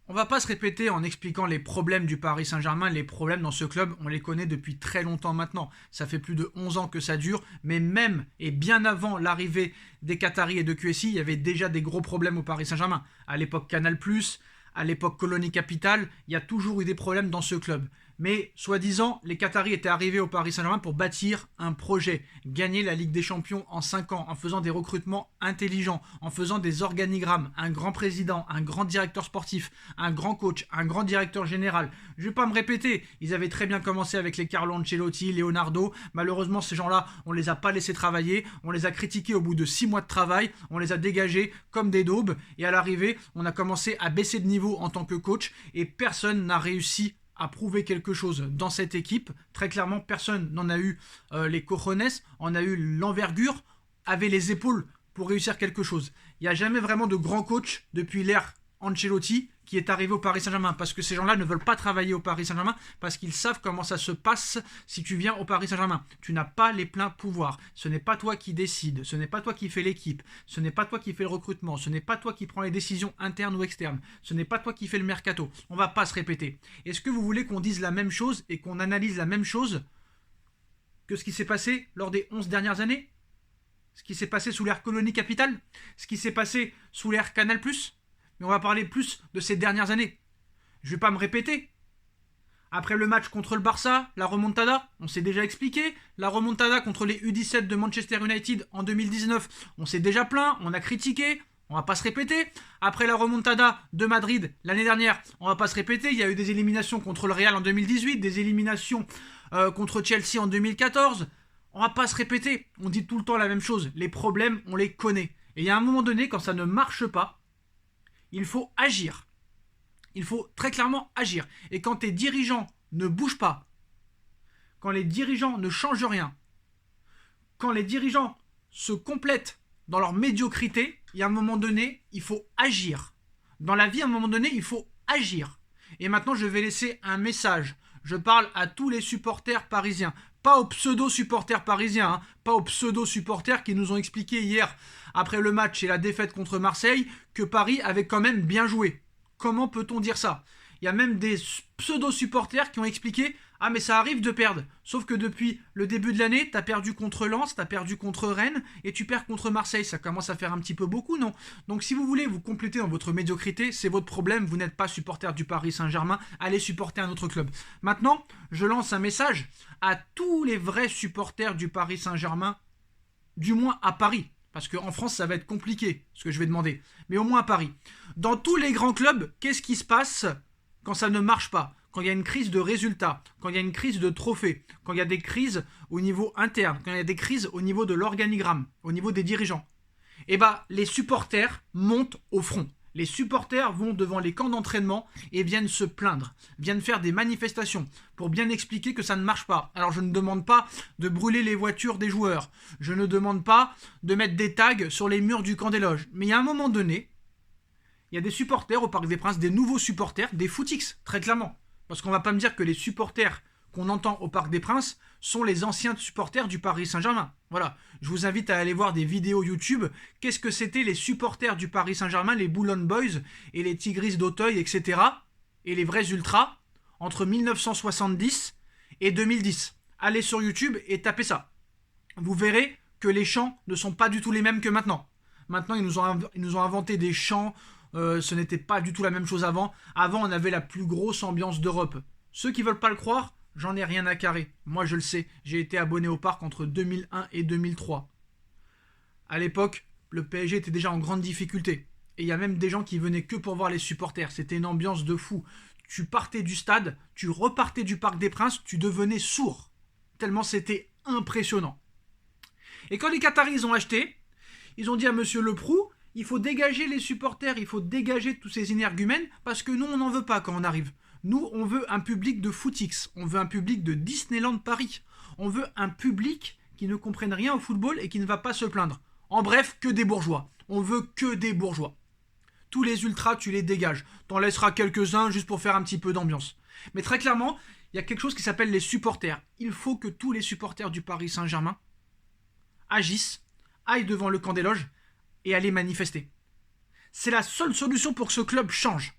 On va pas se répéter en expliquant les problèmes du Paris Saint-Germain. Les problèmes dans ce club, on les connaît depuis très longtemps maintenant. Ça fait plus de 11 ans que ça dure, mais même et bien avant l'arrivée des Qataris et de QSI, il y avait déjà des gros problèmes au Paris Saint-Germain. À l'époque Canal+, à l'époque Colonie Capital, il y a toujours eu des problèmes dans ce club. Mais, soi-disant, les Qataris étaient arrivés au Paris Saint-Germain pour bâtir un projet, gagner la Ligue des Champions en 5 ans, en faisant des recrutements intelligents, en faisant des organigrammes, un grand président, un grand directeur sportif, un grand coach, un grand directeur général. Je ne vais pas me répéter, ils avaient très bien commencé avec les Carlo Ancelotti, Leonardo. Malheureusement, ces gens-là, on ne les a pas laissés travailler, on les a critiqués au bout de 6 mois de travail, on les a dégagés comme des daubes, et à l'arrivée, on a commencé à baisser de niveau en tant que coach, et personne n'a réussi à prouver quelque chose dans cette équipe. Très clairement, personne n'en a eu les cojones, en a eu l'envergure, avait les épaules pour réussir quelque chose. Il n'y a jamais vraiment de grand coach depuis l'ère Ancelotti qui est arrivé au Paris Saint-Germain, parce que ces gens-là ne veulent pas travailler au Paris Saint-Germain, parce qu'ils savent comment ça se passe si tu viens au Paris Saint-Germain. Tu n'as pas les pleins pouvoirs, ce n'est pas toi qui décide, ce n'est pas toi qui fais l'équipe, ce n'est pas toi qui fais le recrutement, ce n'est pas toi qui prends les décisions internes ou externes, ce n'est pas toi qui fais le mercato. On va pas se répéter. Est-ce que vous voulez qu'on dise la même chose et qu'on analyse la même chose que ce qui s'est passé lors des 11 dernières années? Ce qui s'est passé sous l'ère Colonie Capital? Ce qui s'est passé sous l'ère Canal+? Mais on va parler plus de ces dernières années. Je vais pas me répéter. Après le match contre le Barça, la remontada, on s'est déjà expliqué. La remontada contre les U17 de Manchester United en 2019, on s'est déjà plaint, on a critiqué. On va pas se répéter. Après la remontada de Madrid l'année dernière, on va pas se répéter. Il y a eu des éliminations contre le Real en 2018, des éliminations contre Chelsea en 2014. On va pas se répéter. On dit tout le temps la même chose. Les problèmes, on les connaît. Et il y a un moment donné, quand ça ne marche pas, il faut agir. Il faut très clairement agir. Et quand tes dirigeants ne bougent pas, quand les dirigeants ne changent rien, quand les dirigeants se complètent dans leur médiocrité, il y a un moment donné, il faut agir. Dans la vie, à un moment donné, il faut agir. Et maintenant, je vais laisser un message. Je parle à tous les supporters parisiens. Pas aux pseudo-supporters parisiens, hein, pas aux pseudo-supporters qui nous ont expliqué hier, après le match et la défaite contre Marseille, que Paris avait quand même bien joué. Comment peut-on dire ça? Il y a même des pseudo-supporters qui ont expliqué « Ah mais ça arrive de perdre ». Sauf que depuis le début de l'année, t'as perdu contre Lens, t'as perdu contre Rennes et tu perds contre Marseille. Ça commence à faire un petit peu beaucoup, non? Donc si vous voulez vous compléter dans votre médiocrité, c'est votre problème. Vous n'êtes pas supporter du Paris Saint-Germain. Allez supporter un autre club. Maintenant, je lance un message à tous les vrais supporters du Paris Saint-Germain, du moins à Paris. Parce qu'en France, ça va être compliqué, ce que je vais demander. Mais au moins à Paris. Dans tous les grands clubs, qu'est-ce qui se passe quand ça ne marche pas? Quand il y a une crise de résultats, quand il y a une crise de trophées, quand il y a des crises au niveau interne, quand il y a des crises au niveau de l'organigramme, au niveau des dirigeants, eh ben, les supporters montent au front. Les supporters vont devant les camps d'entraînement et viennent se plaindre, viennent faire des manifestations pour bien expliquer que ça ne marche pas. Alors je ne demande pas de brûler les voitures des joueurs, je ne demande pas de mettre des tags sur les murs du camp des loges, mais il y a un moment donné, il y a des supporters au Parc des Princes, des nouveaux supporters, des footix, très clairement. Parce qu'on ne va pas me dire que les supporters qu'on entend au Parc des Princes sont les anciens supporters du Paris Saint-Germain. Voilà, je vous invite à aller voir des vidéos YouTube. Qu'est-ce que c'était les supporters du Paris Saint-Germain, les Boulogne Boys et les Tigris d'Auteuil, etc. et les vrais ultras entre 1970 et 2010. Allez sur YouTube et tapez ça. Vous verrez que les chants ne sont pas du tout les mêmes que maintenant. Maintenant, ils nous ont inventé des chants. Ce n'était pas du tout la même chose avant. Avant, on avait la plus grosse ambiance d'Europe. Ceux qui veulent pas le croire, j'en ai rien à carrer. Moi, je le sais. J'ai été abonné au parc entre 2001 et 2003. À l'époque, le PSG était déjà en grande difficulté. Et il y a même des gens qui venaient que pour voir les supporters. C'était une ambiance de fou. Tu partais du stade, tu repartais du Parc des Princes, tu devenais sourd. Tellement c'était impressionnant. Et quand les Qataris ont acheté, ils ont dit à Monsieur Leproux, il faut dégager les supporters, il faut dégager tous ces énergumènes, parce que nous, on n'en veut pas quand on arrive. Nous, on veut un public de footix, on veut un public de Disneyland Paris. On veut un public qui ne comprenne rien au football et qui ne va pas se plaindre. En bref, que des bourgeois. On veut que des bourgeois. Tous les ultras, tu les dégages. T'en laisseras quelques-uns juste pour faire un petit peu d'ambiance. Mais très clairement, il y a quelque chose qui s'appelle les supporters. Il faut que tous les supporters du Paris Saint-Germain agissent, aillent devant le camp des loges et aller manifester. C'est la seule solution pour que ce club change.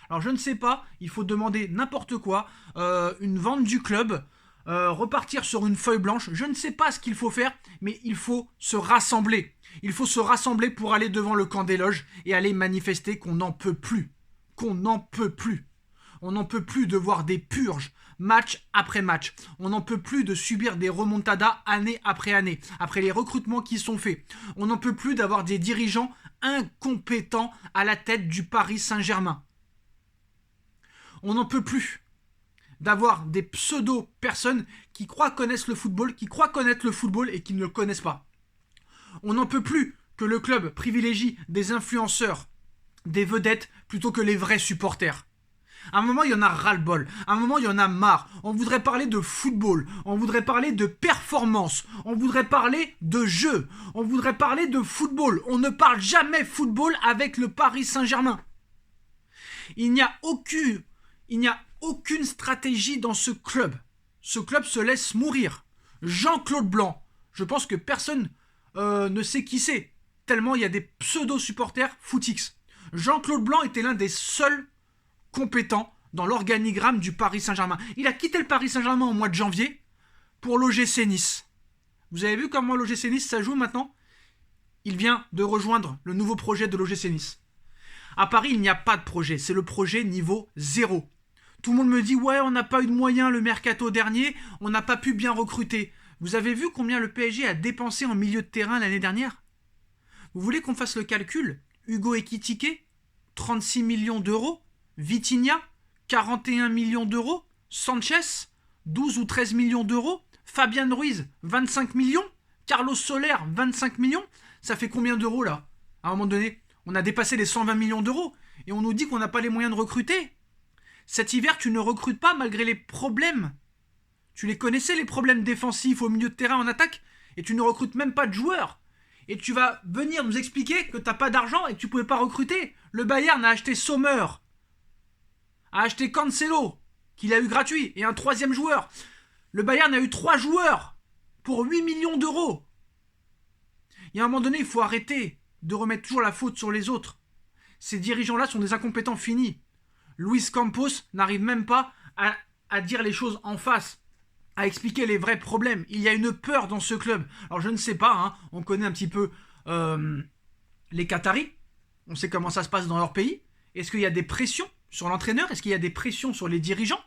Alors je ne sais pas, il faut demander n'importe quoi, une vente du club, repartir sur une feuille blanche, je ne sais pas ce qu'il faut faire, mais il faut se rassembler. Il faut se rassembler pour aller devant le camp des loges et aller manifester qu'on n'en peut plus. Qu'on n'en peut plus. On n'en peut plus de voir des purges, match après match. On n'en peut plus de subir des remontadas année après année, après les recrutements qui sont faits. On n'en peut plus d'avoir des dirigeants incompétents à la tête du Paris Saint-Germain. On n'en peut plus d'avoir des pseudo-personnes qui croient connaître le football et qui ne le connaissent pas. On n'en peut plus que le club privilégie des influenceurs, des vedettes, plutôt que les vrais supporters. À un moment, il y en a ras-le-bol. À un moment, il y en a marre. On voudrait parler de football. On voudrait parler de performance. On voudrait parler de jeu. On voudrait parler de football. On ne parle jamais football avec le Paris Saint-Germain. Il n'y a aucune stratégie dans ce club. Ce club se laisse mourir. Jean-Claude Blanc. Je pense que personne ne sait qui c'est. Tellement il y a des pseudo-supporters footix. Jean-Claude Blanc était l'un des seuls compétent dans l'organigramme du Paris Saint-Germain. Il a quitté le Paris Saint-Germain au mois de janvier pour l'OGC Nice. Vous avez vu comment l'OGC Nice ça joue maintenant? Il vient de rejoindre le nouveau projet de l'OGC Nice. À Paris, il n'y a pas de projet. C'est le projet niveau 0. Tout le monde me dit « Ouais, on n'a pas eu de moyens le mercato dernier, on n'a pas pu bien recruter. » Vous avez vu combien le PSG a dépensé en milieu de terrain l'année dernière? Vous voulez qu'on fasse le calcul? Hugo Ekitike, 36 millions d'euros. Vitinha, 41 millions d'euros. Sanchez, 12 ou 13 millions d'euros. Fabian Ruiz, 25 millions. Carlos Soler, 25 millions. Ça fait combien d'euros là? À un moment donné, on a dépassé les 120 millions d'euros. Et on nous dit qu'on n'a pas les moyens de recruter. Cet hiver, tu ne recrutes pas malgré les problèmes. Tu les connaissais, les problèmes défensifs au milieu de terrain en attaque. Et tu ne recrutes même pas de joueurs. Et tu vas venir nous expliquer que tu n'as pas d'argent et que tu ne pouvais pas recruter. Le Bayern a acheté Sommer, a acheté Cancelo, qu'il a eu gratuit, et un troisième joueur. Le Bayern a eu 3 joueurs pour 8 millions d'euros. Il y a un moment donné, il faut arrêter de remettre toujours la faute sur les autres. Ces dirigeants-là sont des incompétents finis. Luis Campos n'arrive même pas à dire les choses en face, à expliquer les vrais problèmes. Il y a une peur dans ce club. Alors je ne sais pas, hein, on connaît un petit peu les Qataris. On sait comment ça se passe dans leur pays. Est-ce qu'il y a des pressions sur l'entraîneur? Est-ce qu'il y a des pressions sur les dirigeants?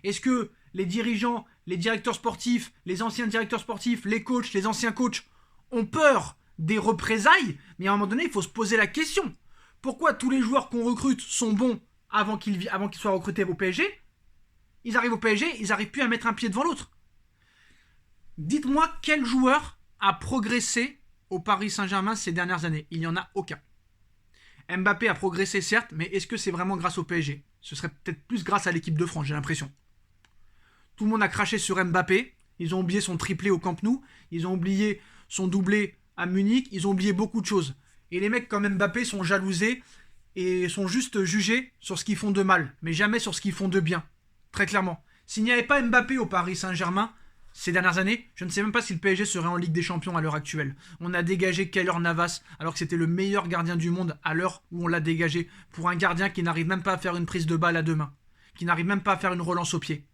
Est-ce que les dirigeants, les directeurs sportifs, les anciens directeurs sportifs, les coachs, les anciens coachs ont peur des représailles? Mais à un moment donné, il faut se poser la question. Pourquoi tous les joueurs qu'on recrute sont bons avant qu'ils soient recrutés au PSG? Ils arrivent au PSG, ils n'arrivent plus à mettre un pied devant l'autre. Dites-moi quel joueur a progressé au Paris Saint-Germain ces dernières années? Il n'y en a aucun. Mbappé a progressé certes, mais est-ce que c'est vraiment grâce au PSG? Ce serait peut-être plus grâce à l'équipe de France, j'ai l'impression. Tout le monde a craché sur Mbappé, ils ont oublié son triplé au Camp Nou, ils ont oublié son doublé à Munich, ils ont oublié beaucoup de choses. Et les mecs comme Mbappé sont jalousés et sont juste jugés sur ce qu'ils font de mal, mais jamais sur ce qu'ils font de bien. Très clairement. S'il n'y avait pas Mbappé au Paris Saint-Germain, ces dernières années, je ne sais même pas si le PSG serait en Ligue des Champions à l'heure actuelle. On a dégagé Keylor Navas alors que c'était le meilleur gardien du monde à l'heure où on l'a dégagé, pour un gardien qui n'arrive même pas à faire une prise de balle à 2 mains, qui n'arrive même pas à faire une relance au pied.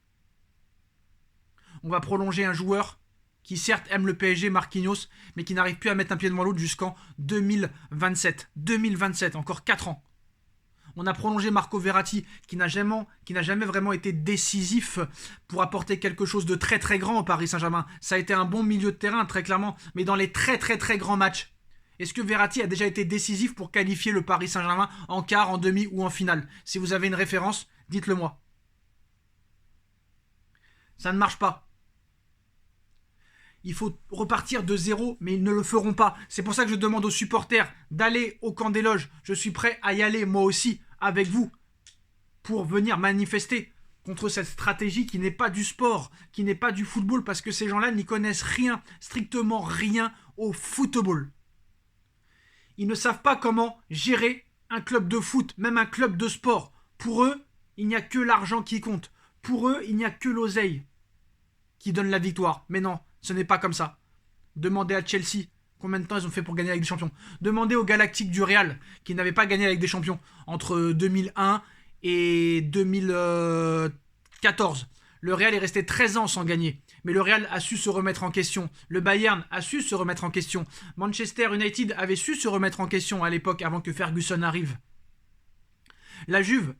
On va prolonger un joueur qui certes aime le PSG, Marquinhos, mais qui n'arrive plus à mettre un pied devant l'autre jusqu'en 2027. 2027, encore 4 ans. On a prolongé Marco Verratti, qui n'a jamais vraiment été décisif pour apporter quelque chose de très très grand au Paris Saint-Germain. Ça a été un bon milieu de terrain, très clairement, mais dans les très très très grands matchs. Est-ce que Verratti a déjà été décisif pour qualifier le Paris Saint-Germain en quart, en demi ou en finale? Si vous avez une référence, dites-le moi. Ça ne marche pas. Il faut repartir de zéro, mais ils ne le feront pas. C'est pour ça que je demande aux supporters d'aller au camp des loges. Je suis prêt à y aller, moi aussi, avec vous, pour venir manifester contre cette stratégie qui n'est pas du sport, qui n'est pas du football, parce que ces gens-là n'y connaissent rien, strictement rien au football. Ils ne savent pas comment gérer un club de foot, même un club de sport. Pour eux, il n'y a que l'argent qui compte. Pour eux, il n'y a que l'oseille qui donne la victoire. Mais non, ce n'est pas comme ça. Demandez à Chelsea combien de temps ils ont fait pour gagner la Ligue des Champions. Demandez aux Galactiques du Real qui n'avaient pas gagné la Ligue des Champions entre 2001 et 2014. Le Real est resté 13 ans sans gagner. Mais le Real a su se remettre en question. Le Bayern a su se remettre en question. Manchester United avait su se remettre en question à l'époque avant que Ferguson arrive. La Juve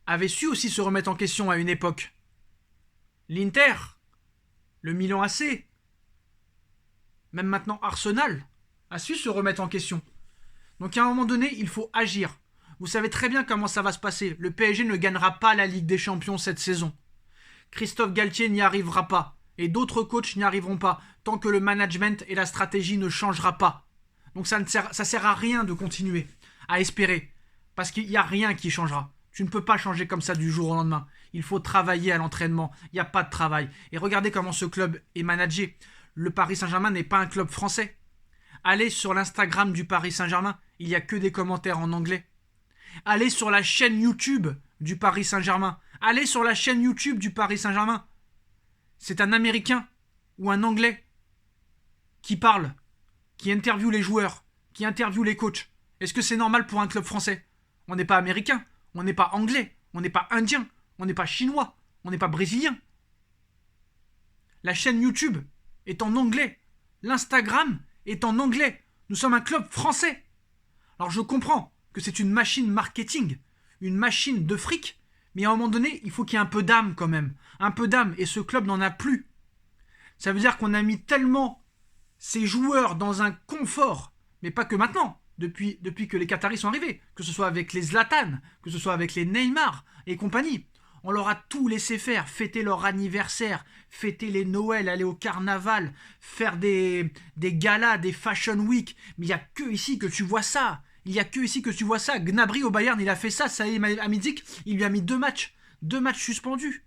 avait su aussi se remettre en question à une époque. L'Inter, le Milan AC, même maintenant Arsenal, a su se remettre en question. Donc à un moment donné, il faut agir. Vous savez très bien comment ça va se passer. Le PSG ne gagnera pas la Ligue des Champions cette saison. Christophe Galtier n'y arrivera pas. Et d'autres coachs n'y arriveront pas tant que le management et la stratégie ne changera pas. Donc ça sert à rien de continuer à espérer. Parce qu'il n'y a rien qui changera. Tu ne peux pas changer comme ça du jour au lendemain. Il faut travailler à l'entraînement. Il n'y a pas de travail. Et regardez comment ce club est managé. Le Paris Saint-Germain n'est pas un club français. Allez sur l'Instagram du Paris Saint-Germain. Il n'y a que des commentaires en anglais. Allez sur la chaîne YouTube du Paris Saint-Germain. Allez sur la chaîne YouTube du Paris Saint-Germain. C'est un Américain ou un Anglais qui parle, qui interviewe les joueurs, qui interviewe les coachs. Est-ce que c'est normal pour un club français? On n'est pas américain, on n'est pas anglais, on n'est pas indien, on n'est pas chinois, on n'est pas brésilien. La chaîne YouTube est en anglais. L'Instagram est en anglais. Nous sommes un club français. Alors je comprends que c'est une machine marketing, une machine de fric, mais à un moment donné, il faut qu'il y ait un peu d'âme quand même. Un peu d'âme, et ce club n'en a plus. Ça veut dire qu'on a mis tellement ces joueurs dans un confort, mais pas que maintenant, depuis que les Qataris sont arrivés, que ce soit avec les Zlatan, que ce soit avec les Neymar et compagnie. On leur a tout laissé faire, fêter leur anniversaire, fêter les Noëls, aller au carnaval, faire des galas, des fashion week. Mais il n'y a que ici que tu vois ça. Il n'y a que ici que tu vois ça. Gnabry au Bayern, il a fait ça. Saïd Hamidzik, il lui a mis 2 matchs. 2 matchs suspendus.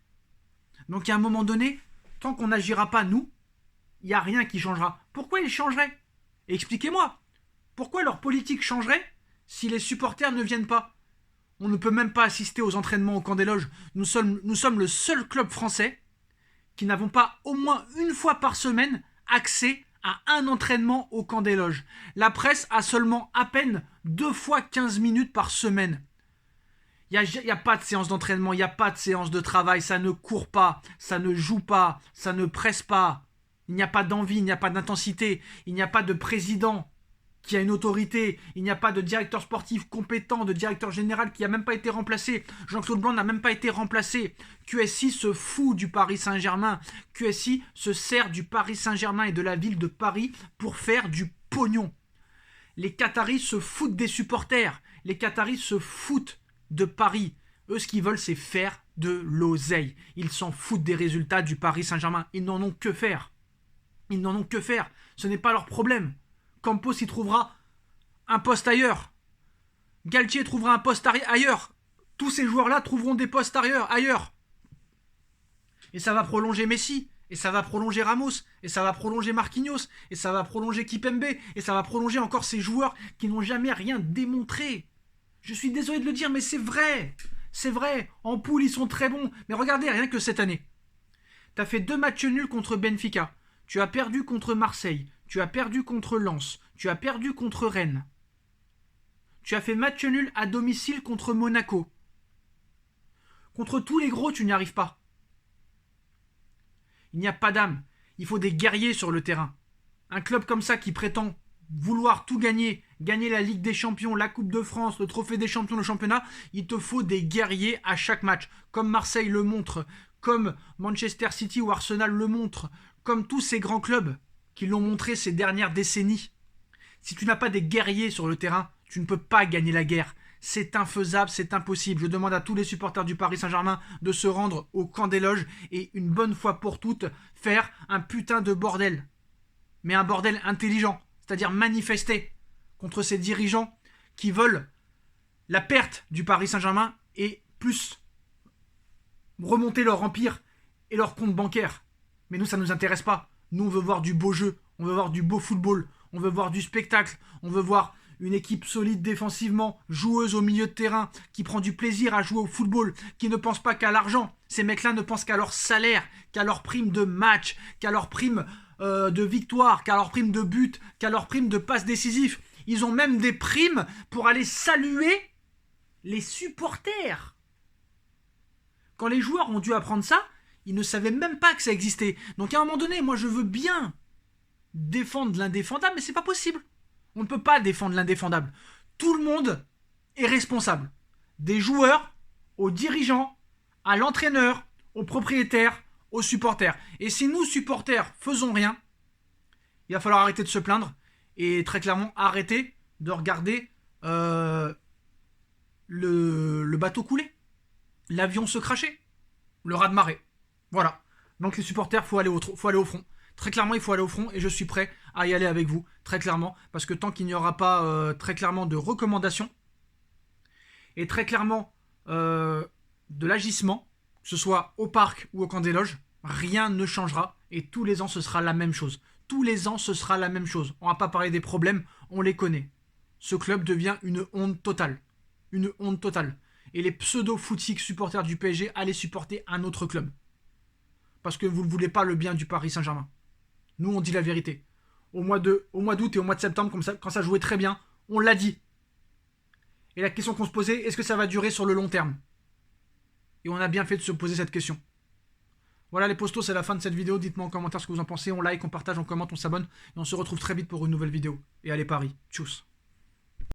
Donc à un moment donné, tant qu'on n'agira pas nous, il n'y a rien qui changera. Pourquoi ils changeraient? Expliquez-moi. Pourquoi leur politique changerait si les supporters ne viennent pas? On ne peut même pas assister aux entraînements au camp des loges. Nous sommes le seul club français qui n'avons pas au moins une fois par semaine accès à un entraînement au camp des loges. La presse a seulement à peine 2 fois 15 minutes par semaine. Il n'y a pas de séance d'entraînement, il n'y a pas de séance de travail, ça ne court pas, ça ne joue pas, ça ne presse pas. Il n'y a pas d'envie, il n'y a pas d'intensité, il n'y a pas de président qui a une autorité, il n'y a pas de directeur sportif compétent, de directeur général qui n'a même pas été remplacé. Jean-Claude Blanc n'a même pas été remplacé. QSI se fout du Paris Saint-Germain. QSI se sert du Paris Saint-Germain et de la ville de Paris pour faire du pognon. Les Qataris se foutent des supporters. Les Qataris se foutent de Paris. Eux, ce qu'ils veulent, c'est faire de l'oseille. Ils s'en foutent des résultats du Paris Saint-Germain. Ils n'en ont que faire. Ils n'en ont que faire. Ce n'est pas leur problème. Campos y trouvera un poste ailleurs. Galtier trouvera un poste ailleurs. Tous ces joueurs-là trouveront des postes ailleurs. Et ça va prolonger Messi. Et ça va prolonger Ramos. Et ça va prolonger Marquinhos. Et ça va prolonger Kipembe. Et ça va prolonger encore ces joueurs qui n'ont jamais rien démontré. Je suis désolé de le dire, mais c'est vrai. C'est vrai. En poule, ils sont très bons. Mais regardez, rien que cette année. Tu as fait 2 matchs nuls contre Benfica. Tu as perdu contre Marseille. Tu as perdu contre Lens. Tu as perdu contre Rennes. Tu as fait match nul à domicile contre Monaco. Contre tous les gros, tu n'y arrives pas. Il n'y a pas d'âme. Il faut des guerriers sur le terrain. Un club comme ça qui prétend vouloir tout gagner, gagner la Ligue des Champions, la Coupe de France, le Trophée des Champions, le championnat, il te faut des guerriers à chaque match. Comme Marseille le montre, comme Manchester City ou Arsenal le montre, comme tous ces grands clubs qui l'ont montré ces dernières décennies. Si tu n'as pas des guerriers sur le terrain, tu ne peux pas gagner la guerre. C'est infaisable, c'est impossible. Je demande à tous les supporters du Paris Saint-Germain de se rendre au camp des loges et une bonne fois pour toutes faire un putain de bordel. Mais un bordel intelligent, c'est-à-dire manifester contre ces dirigeants qui veulent la perte du Paris Saint-Germain et plus remonter leur empire et leur compte bancaire. Mais nous, ça ne nous intéresse pas. Nous, on veut voir du beau jeu, on veut voir du beau football, on veut voir du spectacle, on veut voir une équipe solide défensivement, joueuse au milieu de terrain, qui prend du plaisir à jouer au football, qui ne pense pas qu'à l'argent. Ces mecs-là ne pensent qu'à leur salaire, qu'à leur prime de match, qu'à leur prime de victoire, qu'à leur prime de but, qu'à leur prime de passe décisif. Ils ont même des primes pour aller saluer les supporters. Quand les joueurs ont dû apprendre ça, ils ne savaient même pas que ça existait. Donc à un moment donné, moi je veux bien défendre l'indéfendable, mais c'est pas possible. On ne peut pas défendre l'indéfendable. Tout le monde est responsable. Des joueurs aux dirigeants, à l'entraîneur, aux propriétaires, aux supporters. Et si nous, supporters, faisons rien, il va falloir arrêter de se plaindre et très clairement arrêter de regarder le bateau couler, l'avion se cracher, le raz-de-marée. Voilà. Donc les supporters, faut aller au front. Très clairement, il faut aller au front et je suis prêt à y aller avec vous, très clairement, parce que tant qu'il n'y aura pas très clairement de recommandations et très clairement de l'agissement, que ce soit au parc ou au camp des loges, rien ne changera et tous les ans ce sera la même chose. Tous les ans ce sera la même chose. On va pas parler des problèmes, on les connaît. Ce club devient une honte totale. Une honte totale. Et les pseudo-foutiques supporters du PSG allaient supporter un autre club. Parce que vous ne voulez pas le bien du Paris Saint-Germain. Nous, on dit la vérité. Au mois d'août et au mois de septembre, comme ça, quand ça jouait très bien, on l'a dit. Et la question qu'on se posait, est-ce que ça va durer sur le long terme? Et on a bien fait de se poser cette question. Voilà les postos, c'est la fin de cette vidéo. Dites-moi en commentaire ce que vous en pensez. On like, on partage, on commente, on s'abonne. Et on se retrouve très vite pour une nouvelle vidéo. Et allez Paris, tchuss.